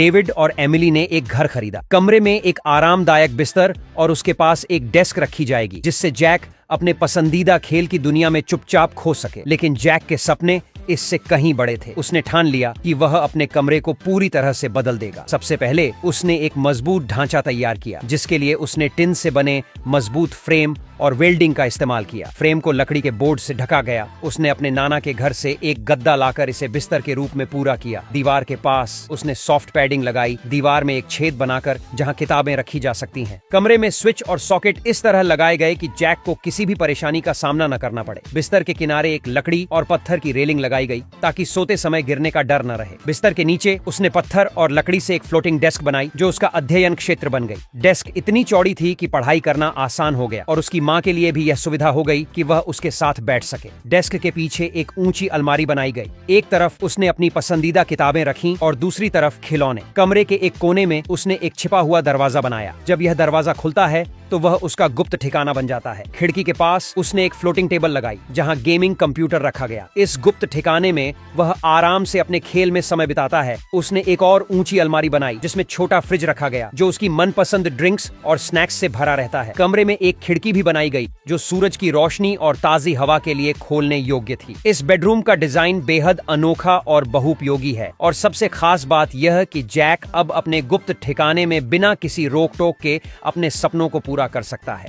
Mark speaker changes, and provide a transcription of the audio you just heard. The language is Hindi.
Speaker 1: डेविड और एमिली ने एक घर खरीदा। कमरे में एक आरामदायक बिस्तर और उसके पास एक डेस्क रखी जाएगी जिससे जैक अपने पसंदीदा खेल की दुनिया में चुपचाप खो सके। लेकिन जैक के सपने इससे कहीं बड़े थे। उसने ठान लिया कि वह अपने कमरे को पूरी तरह से बदल देगा। सबसे पहले उसने एक मजबूत ढांचा तैयार किया जिसके लिए उसने टिन से बने मजबूत फ्रेम और वेल्डिंग का इस्तेमाल किया। फ्रेम को लकड़ी के बोर्ड से ढका गया। उसने अपने नाना के घर से एक गद्दा लाकर इसे बिस्तर के रूप में पूरा किया। दीवार के पास उसने सॉफ्ट पैडिंग लगाई, दीवार में एक छेद बनाकर जहां किताबें रखी जा सकती हैं। कमरे में स्विच और सॉकेट इस तरह लगाए गए कि जैक को किसी भी परेशानी का सामना न करना पड़े। बिस्तर के किनारे एक लकड़ी और पत्थर की रेलिंग लगाई गई ताकि सोते समय गिरने का डर न रहे। बिस्तर के नीचे उसने पत्थर और लकड़ी से एक फ्लोटिंग डेस्क बनाई जो उसका अध्ययन क्षेत्र बन गई। डेस्क इतनी चौड़ी थी कि पढ़ाई करना आसान हो गया और उसकी माँ के लिए भी यह सुविधा हो गई कि वह उसके साथ बैठ सके। डेस्क के पीछे एक ऊंची अलमारी बनाई गई। एक तरफ उसने अपनी पसंदीदा किताबें रखी और दूसरी तरफ खिलौने। कमरे के एक कोने में उसने एक छिपा हुआ दरवाजा बनाया। जब यह दरवाजा खुलता है तो वह उसका गुप्त ठिकाना बन जाता है। खिड़की के पास उसने एक फ्लोटिंग टेबल लगाई जहां गेमिंग कंप्यूटर रखा गया। इस गुप्त ठिकाने में वह आराम से अपने खेल में समय बिताता है। उसने एक और ऊंची अलमारी बनाई जिसमें छोटा फ्रिज रखा गया जो उसकी मनपसंद ड्रिंक्स और स्नैक्स से भरा रहता है। कमरे में एक खिड़की भी बनाई गई जो सूरज की रोशनी और ताजी हवा के लिए खोलने योग्य थी। इस बेडरूम का डिजाइन बेहद अनोखा और बहुपयोगी है और सबसे खास बात यह कि जैक अब अपने गुप्त ठिकाने में बिना किसी रोक टोक के अपने सपनों को पूरा कर सकता है।